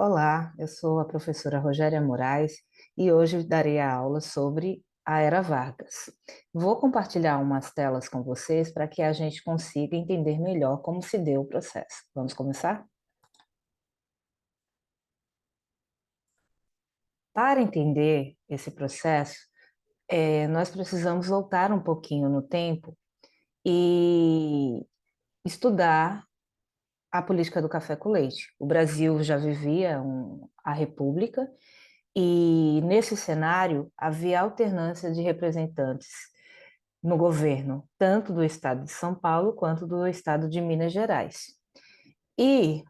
Olá, eu sou a professora Rogéria Moraes e hoje darei a aula sobre a Era Vargas. Vou compartilhar umas telas com vocês para que a gente consiga entender melhor como se deu o processo. Vamos começar? Para entender esse processo, nós precisamos voltar um pouquinho no tempo e estudar a política do café com leite. O Brasil já vivia a República. E nesse cenário havia alternância de representantes no governo, tanto do estado de São Paulo quanto do estado de Minas Gerais. E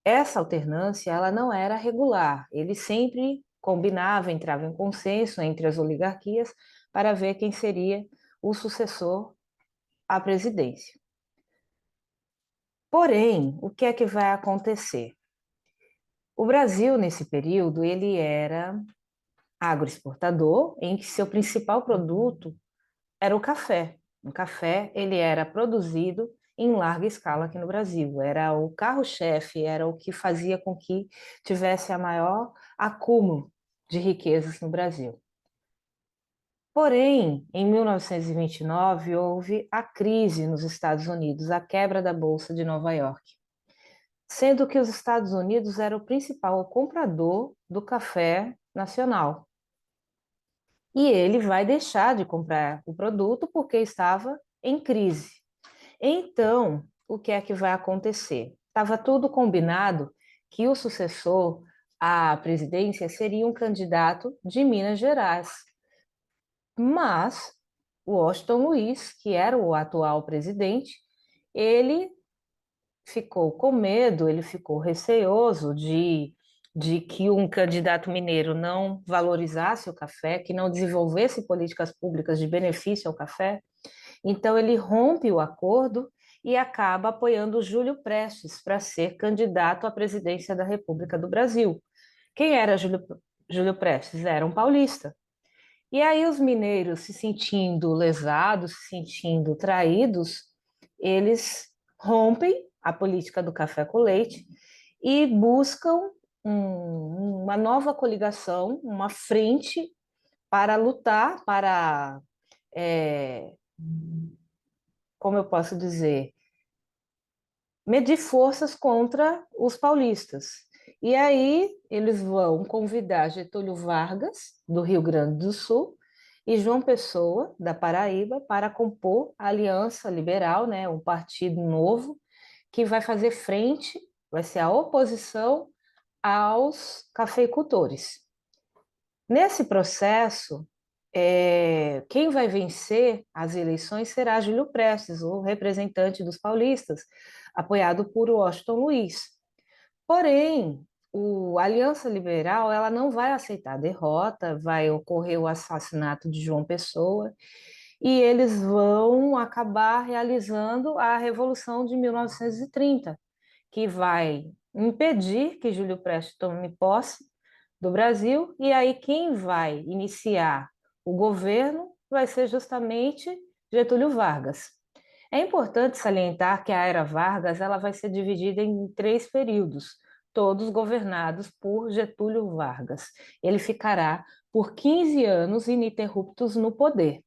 essa alternância, ela não era regular, ele sempre combinava, entrava em consenso entre as oligarquias para ver quem seria o sucessor à presidência. Porém, o que é que vai acontecer? O Brasil, nesse período, ele era agroexportador, em que seu principal produto era o café. O café, ele era produzido em larga escala aqui no Brasil. Era o carro-chefe, era o que fazia com que tivesse a maior acúmulo de riquezas no Brasil. Porém, em 1929, houve a crise nos Estados Unidos, a quebra da Bolsa de Nova York, sendo que os Estados Unidos era o principal comprador do café nacional. E ele vai deixar de comprar o produto porque estava em crise. Então, o que é que vai acontecer? Estava tudo combinado que o sucessor à presidência seria um candidato de Minas Gerais, mas o Washington Luiz, que era o atual presidente, ele ficou com medo, ele ficou receoso de que um candidato mineiro não valorizasse o café, que não desenvolvesse políticas públicas de benefício ao café. Então, ele rompe o acordo e acaba apoiando o Júlio Prestes para ser candidato à presidência da República do Brasil. Quem era Júlio Prestes? Era um paulista. E aí, os mineiros, se sentindo lesados, se sentindo traídos, eles rompem a política do café com leite e buscam uma nova coligação, uma frente para lutar, para, é, como eu posso dizer, medir forças contra os paulistas. E aí eles vão convidar Getúlio Vargas, do Rio Grande do Sul, e João Pessoa, da Paraíba, para compor a Aliança Liberal, né, um partido novo, que vai fazer frente, vai ser a oposição aos cafeicultores. Nesse processo, quem vai vencer as eleições será Júlio Prestes, o representante dos paulistas, apoiado por Washington Luiz. Porém, a Aliança Liberal ela não vai aceitar a derrota, vai ocorrer o assassinato de João Pessoa e eles vão acabar realizando a Revolução de 1930, que vai impedir que Júlio Prestes tome posse do Brasil, e aí quem vai iniciar o governo vai ser justamente Getúlio Vargas. É importante salientar que a Era Vargas ela vai ser dividida em três períodos, todos governados por Getúlio Vargas. Ele ficará por 15 anos ininterruptos no poder.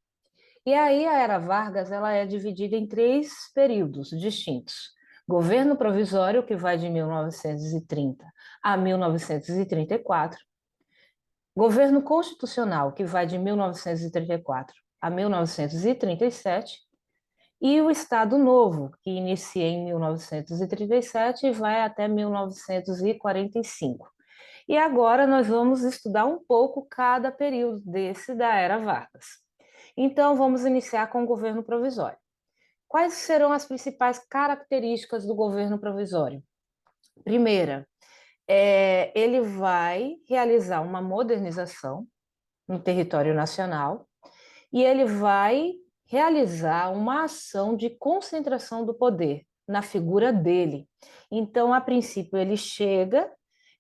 E aí a Era Vargas ela é dividida em três períodos distintos. Governo provisório, que vai de 1930 a 1934. Governo constitucional, que vai de 1934 a 1937. E o Estado Novo, que inicia em 1937 e vai até 1945. E agora nós vamos estudar um pouco cada período desse da Era Vargas. Então, vamos iniciar com o governo provisório. Quais serão as principais características do governo provisório? Primeira, ele vai realizar uma modernização no território nacional e ele vai realizar uma ação de concentração do poder na figura dele. Então, a princípio, ele chega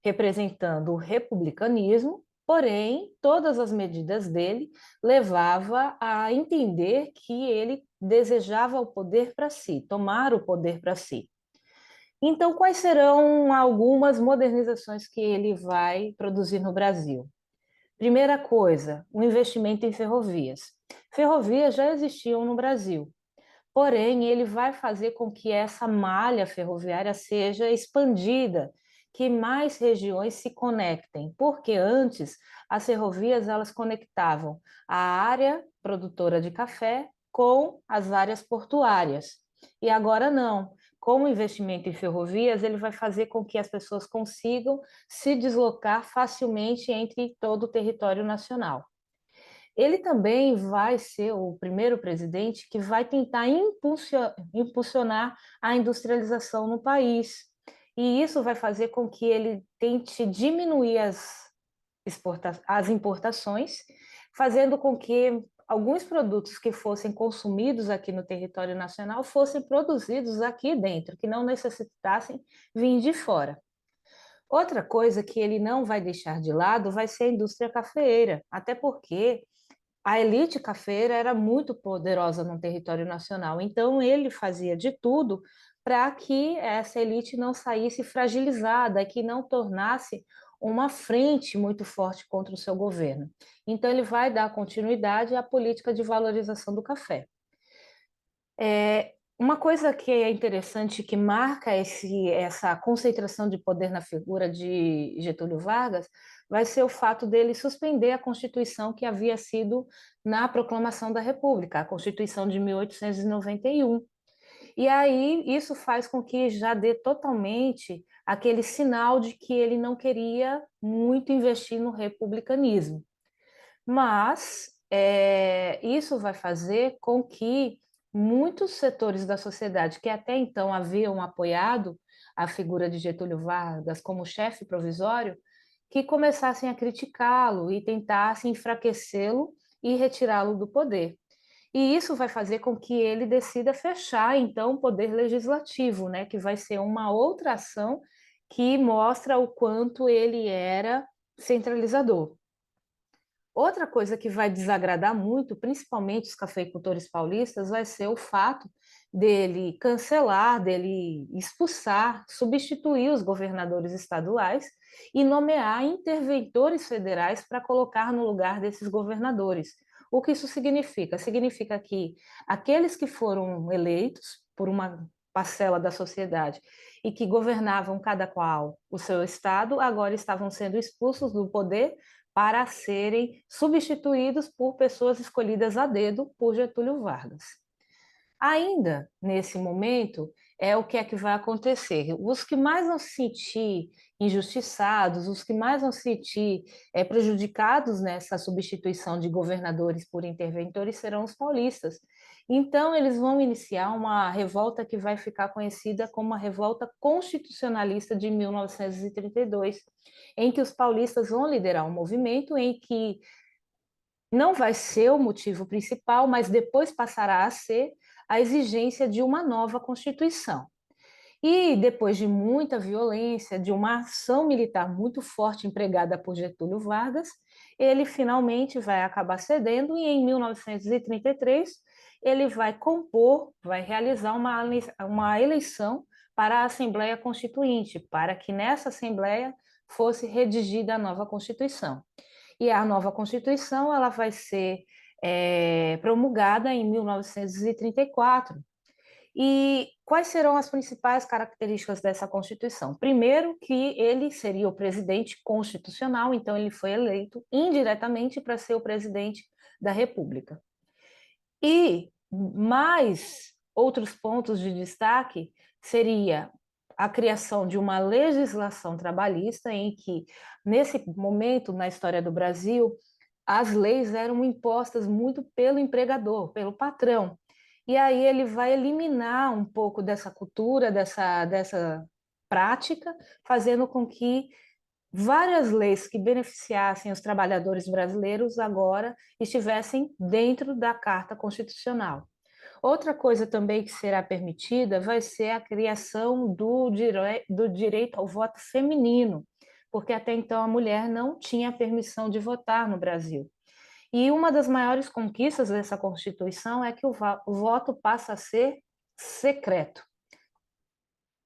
representando o republicanismo, porém, todas as medidas dele levava a entender que ele desejava o poder para si, tomar o poder para si. Então, quais serão algumas modernizações que ele vai produzir no Brasil? Primeira coisa, o investimento em ferrovias. Ferrovias já existiam no Brasil, porém, ele vai fazer com que essa malha ferroviária seja expandida, que mais regiões se conectem, porque antes as ferrovias elas conectavam a área produtora de café com as áreas portuárias. E agora não. Com o investimento em ferrovias, ele vai fazer com que as pessoas consigam se deslocar facilmente entre todo o território nacional. Ele também vai ser o primeiro presidente que vai tentar impulsionar a industrialização no país. E isso vai fazer com que ele tente diminuir as importações, fazendo com que alguns produtos que fossem consumidos aqui no território nacional fossem produzidos aqui dentro, que não necessitassem vir de fora. Outra coisa que ele não vai deixar de lado vai ser a indústria cafeeira, até porque a elite cafeira era muito poderosa no território nacional, então ele fazia de tudo para que essa elite não saísse fragilizada, que não tornasse uma frente muito forte contra o seu governo. Então ele vai dar continuidade à política de valorização do café. Uma coisa que é interessante, que marca essa concentração de poder na figura de Getúlio Vargas, vai ser o fato dele suspender a Constituição que havia sido na proclamação da República, a Constituição de 1891. E aí isso faz com que já dê totalmente aquele sinal de que ele não queria muito investir no republicanismo. Mas isso vai fazer com que muitos setores da sociedade que até então haviam apoiado a figura de Getúlio Vargas como chefe provisório, que começassem a criticá-lo e tentassem enfraquecê-lo e retirá-lo do poder. E isso vai fazer com que ele decida fechar, então, o poder legislativo, né, que vai ser uma outra ação que mostra o quanto ele era centralizador. Outra coisa que vai desagradar muito, principalmente os cafeicultores paulistas, vai ser o fato dele cancelar, dele expulsar, substituir os governadores estaduais e nomear interventores federais para colocar no lugar desses governadores. O que isso significa? Significa que aqueles que foram eleitos por uma parcela da sociedade e que governavam cada qual o seu estado, agora estavam sendo expulsos do poder para serem substituídos por pessoas escolhidas a dedo por Getúlio Vargas. Ainda nesse momento, o que é que vai acontecer? Os que mais vão se sentir injustiçados, os que mais vão se sentir prejudicados nessa substituição de governadores por interventores serão os paulistas. Então, eles vão iniciar uma revolta que vai ficar conhecida como a Revolta Constitucionalista de 1932, em que os paulistas vão liderar um movimento em que não vai ser o motivo principal, mas depois passará a ser a exigência de uma nova Constituição. E depois de muita violência, de uma ação militar muito forte empregada por Getúlio Vargas, ele finalmente vai acabar cedendo e em 1933 ele vai compor, vai realizar uma eleição para a Assembleia Constituinte, para que nessa Assembleia fosse redigida a nova Constituição. E a nova Constituição ela vai ser promulgada em 1934. E quais serão as principais características dessa Constituição? Primeiro, que ele seria o presidente constitucional, então ele foi eleito indiretamente para ser o presidente da República. E mais outros pontos de destaque seria a criação de uma legislação trabalhista em que, nesse momento na história do Brasil, as leis eram impostas muito pelo empregador, pelo patrão. E aí ele vai eliminar um pouco dessa cultura, dessa prática, fazendo com que várias leis que beneficiassem os trabalhadores brasileiros agora estivessem dentro da Carta Constitucional. Outra coisa também que será permitida vai ser a criação do direito ao voto feminino, porque até então a mulher não tinha permissão de votar no Brasil. E uma das maiores conquistas dessa Constituição é que o voto passa a ser secreto.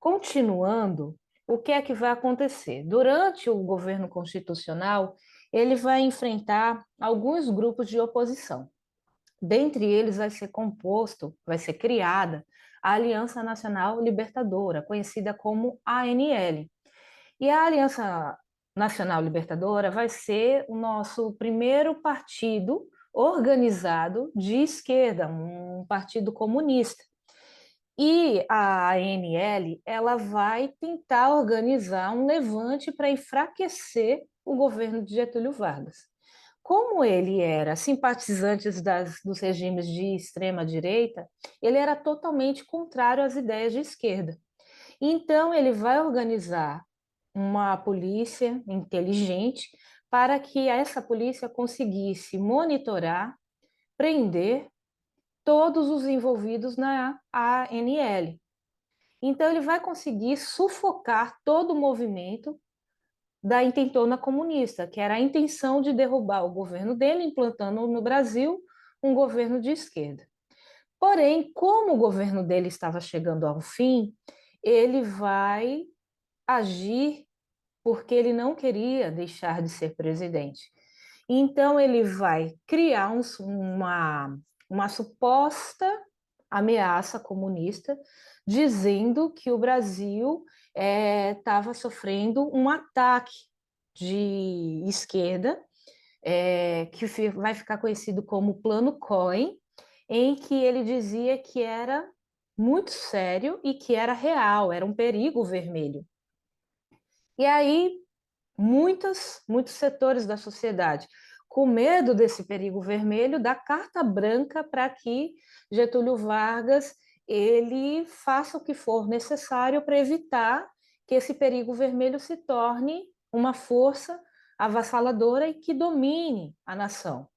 Continuando, o que é que vai acontecer? Durante o governo constitucional, ele vai enfrentar alguns grupos de oposição. Dentre eles vai ser criada a Aliança Nacional Libertadora, conhecida como ANL. E a Aliança Nacional Libertadora vai ser o nosso primeiro partido organizado de esquerda, um partido comunista. E a ANL, ela vai tentar organizar um levante para enfraquecer o governo de Getúlio Vargas. Como ele era simpatizante dos regimes de extrema-direita, ele era totalmente contrário às ideias de esquerda. Então, ele vai organizar uma polícia inteligente para que essa polícia conseguisse monitorar, prender todos os envolvidos na ANL. Então, ele vai conseguir sufocar todo o movimento da intentona comunista, que era a intenção de derrubar o governo dele, implantando no Brasil um governo de esquerda. Porém, como o governo dele estava chegando ao fim, ele vai agir porque ele não queria deixar de ser presidente. Então, ele vai criar uma suposta ameaça comunista, dizendo que o Brasil estava sofrendo um ataque de esquerda, que vai ficar conhecido como Plano Cohen, em que ele dizia que era muito sério e que era real, era um perigo vermelho. E aí, muitos setores da sociedade, com medo desse perigo vermelho, dá carta branca para que Getúlio Vargas ele faça o que for necessário para evitar que esse perigo vermelho se torne uma força avassaladora e que domine a nação.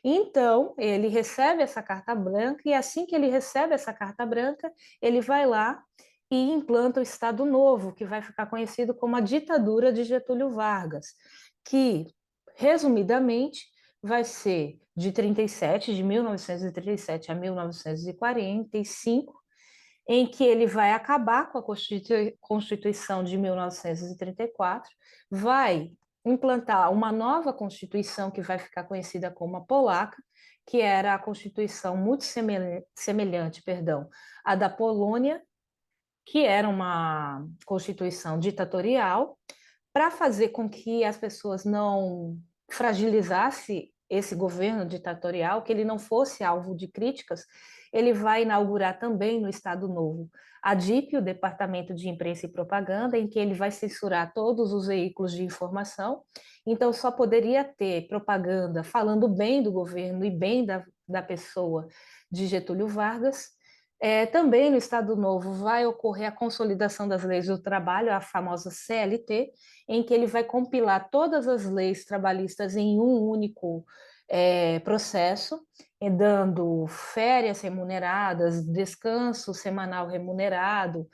Então, ele recebe essa carta branca, e assim que ele recebe essa carta branca, ele vai lá e implanta o Estado Novo, que vai ficar conhecido como a ditadura de Getúlio Vargas, que, resumidamente, vai ser de 1937 a 1945, em que ele vai acabar com a Constituição de 1934, vai implantar uma nova Constituição que vai ficar conhecida como a polaca, que era a Constituição muito semelhante, perdão, à da Polônia, que era uma Constituição ditatorial, para fazer com que as pessoas não fragilizassem esse governo ditatorial, que ele não fosse alvo de críticas, ele vai inaugurar também no Estado Novo a DIP, o Departamento de Imprensa e Propaganda, em que ele vai censurar todos os veículos de informação. Então, só poderia ter propaganda falando bem do governo e bem da pessoa de Getúlio Vargas. Também no Estado Novo vai ocorrer a consolidação das leis do trabalho, a famosa CLT, em que ele vai compilar todas as leis trabalhistas em um único processo, dando férias remuneradas, descanso semanal remunerado,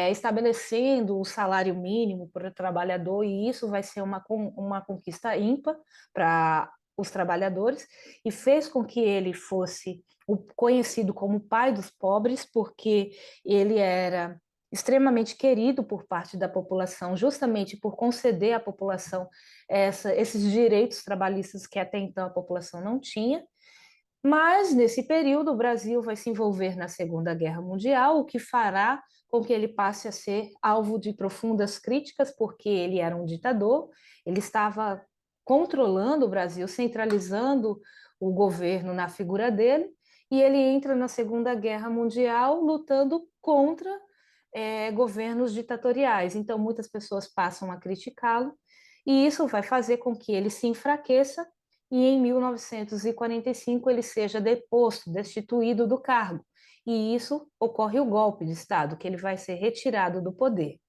estabelecendo o salário mínimo para o trabalhador, e isso vai ser uma conquista ímpar para os trabalhadores, e fez com que ele fosse conhecido como o pai dos pobres, porque ele era extremamente querido por parte da população, justamente por conceder à população esses direitos trabalhistas que até então a população não tinha. Mas, nesse período, o Brasil vai se envolver na Segunda Guerra Mundial, o que fará com que ele passe a ser alvo de profundas críticas, porque ele era um ditador, ele estava controlando o Brasil, centralizando o governo na figura dele, e ele entra na Segunda Guerra Mundial lutando contra governos ditatoriais. Então, muitas pessoas passam a criticá-lo, e isso vai fazer com que ele se enfraqueça e em 1945 ele seja deposto, destituído do cargo. E isso ocorre o golpe de Estado, que ele vai ser retirado do poder.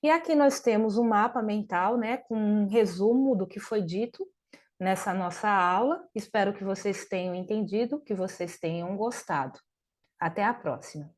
E aqui nós temos um mapa mental, né, com um resumo do que foi dito nessa nossa aula. Espero que vocês tenham entendido, que vocês tenham gostado. Até a próxima.